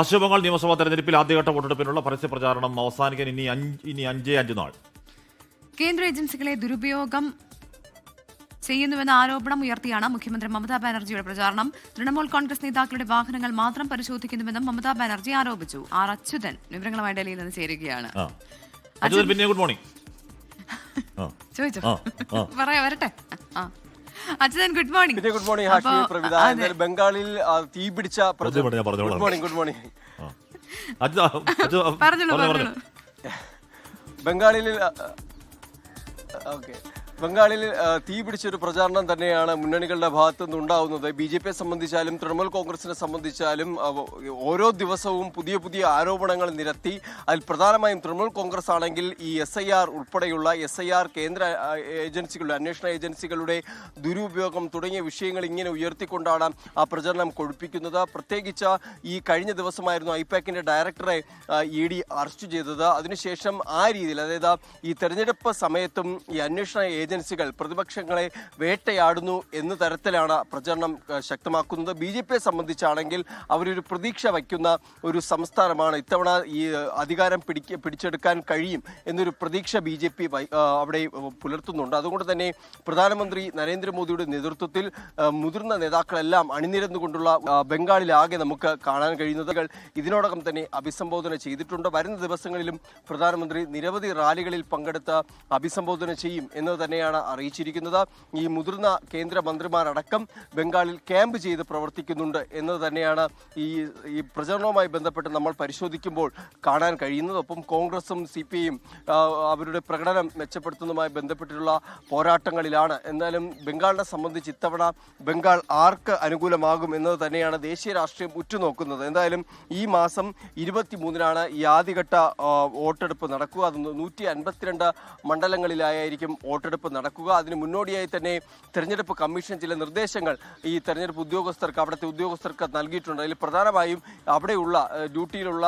പശ്ചിമബംഗാൾ നിയമസഭാ തെരഞ്ഞെടുപ്പിൽ ആദ്യഘട്ട വോട്ടെടുപ്പിനുള്ള പരസ്യ പ്രചാരണം അവസാനിക്കാൻ ഇനി 5 നാൾ. കേന്ദ്ര ഏജൻസികളെ ദുരുപയോഗം ചെയ്യുന്നുവെന്ന ആരോപണം ഉയർത്തിയാണ് മുഖ്യമന്ത്രി മമതാ ബാനർജിയുടെ പ്രചാരണം. തൃണമൂൽ കോൺഗ്രസ് നേതാക്കളുടെ വാഹനങ്ങൾ മാത്രം പരിശോധിക്കുന്നുവെന്നും മമതാ ബാനർജി ആരോപിച്ചു. ആർ അച്യുതൻ വിവരങ്ങളുമായി ഡൽഹിയിൽ നിന്ന് ചേരുകയാണ്. Good morning. ചോദിച്ചോ, പറയാ വരട്ടെ. Achuthan good morning. Good morning Hashmi Pravidha. ബംഗാളിൽ തീപിടിച്ച ഗുഡ് മോർണിംഗ്. ബംഗാളിൽ തീപിടിച്ചൊരു പ്രചാരണം തന്നെയാണ് മുന്നണികളുടെ ഭാഗത്തു നിന്നുണ്ടാവുന്നത്. BJPയെ സംബന്ധിച്ചാലും തൃണമൂൽ കോൺഗ്രസിനെ സംബന്ധിച്ചാലും ഓരോ ദിവസവും പുതിയ പുതിയ ആരോപണങ്ങൾ നിരത്തി അതിൽ പ്രധാനമായും തൃണമൂൽ കോൺഗ്രസ് ആണെങ്കിൽ ഈ SIR ഉൾപ്പെടെയുള്ള SIR കേന്ദ്ര ഏജൻസികളുടെ അന്വേഷണ ഏജൻസികളുടെ ദുരുപയോഗം തുടങ്ങിയ വിഷയങ്ങൾ ഇങ്ങനെ ഉയർത്തിക്കൊണ്ടാണ് ആ പ്രചരണം കൊഴുപ്പിക്കുന്നത്. പ്രത്യേകിച്ച് ഈ കഴിഞ്ഞ ദിവസമായിരുന്നു ഐപാക്കിന്റെ ഡയറക്ടറെ ED അറസ്റ്റ് ചെയ്തത്. അതിനുശേഷം ആ രീതിയിൽ, അതായത് ഈ തെരഞ്ഞെടുപ്പ് സമയത്തും ഈ അന്വേഷണ ഏജൻസികൾ പ്രതിപക്ഷങ്ങളെ വേട്ടയാടുന്നു എന്ന തരത്തിലാണ് പ്രചരണം ശക്തമാക്കുന്നത്. BJPയെ സംബന്ധിച്ചാണെങ്കിൽ അവരൊരു പ്രതീക്ഷ വയ്ക്കുന്ന ഒരു സംസ്ഥാനമാണ്. ഇത്തവണ ഈ അധികാരം പിടിച്ചെടുക്കാൻ കഴിയും എന്നൊരു പ്രതീക്ഷ BJP അവിടെ പുലർത്തുന്നുണ്ട്. അതുകൊണ്ട് തന്നെ പ്രധാനമന്ത്രി നരേന്ദ്രമോദിയുടെ നേതൃത്വത്തിൽ മുതിർന്ന നേതാക്കളെല്ലാം അണിനിരന്നുകൊണ്ടുള്ള ബംഗാളിലാകെ നമുക്ക് കാണാൻ കഴിയുന്നത് ഇതിനോടകം തന്നെ അഭിസംബോധന ചെയ്തിട്ടുണ്ട്. വരുന്ന ദിവസങ്ങളിലും പ്രധാനമന്ത്രി നിരവധി റാലികളിൽ പങ്കെടുത്ത് അഭിസംബോധന ചെയ്യും എന്നത് തന്നെയാണ് അറിയിച്ചിരിക്കുന്നത്. ഈ മുതിർന്ന കേന്ദ്രമന്ത്രിമാരടക്കം ബംഗാളിൽ ക്യാമ്പ് ചെയ്ത് പ്രവർത്തിക്കുന്നുണ്ട് എന്നത് തന്നെയാണ് ഈ പ്രചരണവുമായി ബന്ധപ്പെട്ട് നമ്മൾ പരിശോധിക്കുമ്പോൾ കാണാൻ കഴിയുന്നത്. ഒപ്പം കോൺഗ്രസും CPIയും അവരുടെ പ്രകടനം മെച്ചപ്പെടുത്തുന്നതുമായി ബന്ധപ്പെട്ടിട്ടുള്ള പോരാട്ടങ്ങളിലാണ്. എന്നാലും ബംഗാളിനെ സംബന്ധിച്ച് ഇത്തവണ ബംഗാൾ ആർക്ക് അനുകൂലമാകും എന്നത് തന്നെയാണ് ദേശീയ രാഷ്ട്രീയം ഉറ്റുനോക്കുന്നത്. എന്തായാലും ഈ മാസം 23-നാണ് ഈ ആദ്യഘട്ട വോട്ടെടുപ്പ് നടക്കുക. അത് 152 മണ്ഡലങ്ങളിലായിരിക്കും വോട്ടെടുപ്പ് നടക്കുക. അതിന് മുന്നോടിയായി തന്നെ തെരഞ്ഞെടുപ്പ് കമ്മീഷൻ ചില നിർദ്ദേശങ്ങൾ ഈ തെരഞ്ഞെടുപ്പ് ഉദ്യോഗസ്ഥർക്ക്, അവിടുത്തെ ഉദ്യോഗസ്ഥർക്ക് നൽകിയിട്ടുണ്ട്. അതിൽ പ്രധാനമായും അവിടെയുള്ള ഡ്യൂട്ടിയിലുള്ള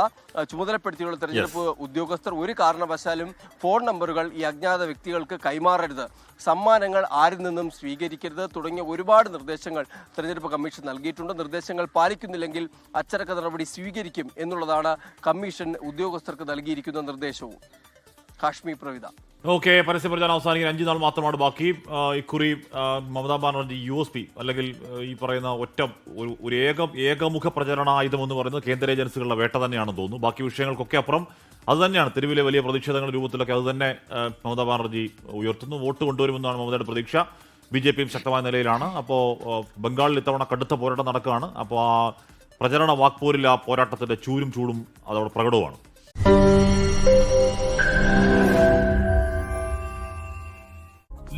ചുമതലപ്പെടുത്തിയുള്ള തെരഞ്ഞെടുപ്പ് ഉദ്യോഗസ്ഥർ ഒരു കാരണവശാലും ഫോൺ നമ്പറുകൾ ഈ അജ്ഞാത വ്യക്തികൾക്ക് കൈമാറരുത്, സമ്മാനങ്ങൾ ആരിൽ നിന്നും സ്വീകരിക്കരുത് തുടങ്ങിയ ഒരുപാട് നിർദ്ദേശങ്ങൾ തെരഞ്ഞെടുപ്പ് കമ്മീഷൻ നൽകിയിട്ടുണ്ട്. നിർദ്ദേശങ്ങൾ പാലിക്കുന്നില്ലെങ്കിൽ അച്ചടക്ക നടപടി സ്വീകരിക്കും എന്നുള്ളതാണ് കമ്മീഷൻ ഉദ്യോഗസ്ഥർക്ക് നൽകിയിരിക്കുന്ന നിർദ്ദേശവും. കാശ്മീർ പ്രവിധ. ഓക്കെ, പരസ്യ പ്രചാരണം അവസാനിക്കാൻ 5 നാൾ മാത്രമാണ് ബാക്കി. ഇക്കുറി മമതാ ബാനർജി USP അല്ലെങ്കിൽ ഈ പറയുന്ന ഒരു ഏകമുഖ പ്രചരണ ആയുധമെന്ന് പറയുന്നത് കേന്ദ്ര ഏജൻസികളുടെ വേട്ട തന്നെയാണെന്ന് തോന്നുന്നു. ബാക്കി വിഷയങ്ങൾക്കൊക്കെ അപ്പുറം അത് തന്നെയാണ്. തെരുവിലെ വലിയ പ്രതിഷേധങ്ങളുടെ രൂപത്തിലൊക്കെ അത് തന്നെ മമതാ ബാനർജി ഉയർത്തുന്നു. വോട്ട് കൊണ്ടുവരുമെന്നാണ് മമതയുടെ പ്രതീക്ഷ. BJPയും ശക്തമായ നിലയിലാണ്. അപ്പോൾ ബംഗാളിൽ ഇത്തവണ കടുത്ത പോരാട്ടം നടക്കുകയാണ്. അപ്പോൾ ആ പ്രചരണ വാക്പോരിൽ ആ പോരാട്ടത്തിന്റെ ചൂടും അതവിടെ പ്രകടവുമാണ്.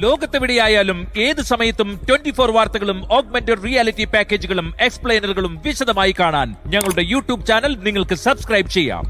ലോകത്തെവിടെയായാലും ഏത് സമയത്തും 24 വാർത്തകളും ഓഗ്മെന്റഡ് റിയാലിറ്റി പാക്കേജുകളും എക്സ്പ്ലെയിനറുകളും വിശദമായി കാണാൻ ഞങ്ങളുടെ YouTube ചാനൽ നിങ്ങൾക്ക് സബ്സ്ക്രൈബ് ചെയ്യാം.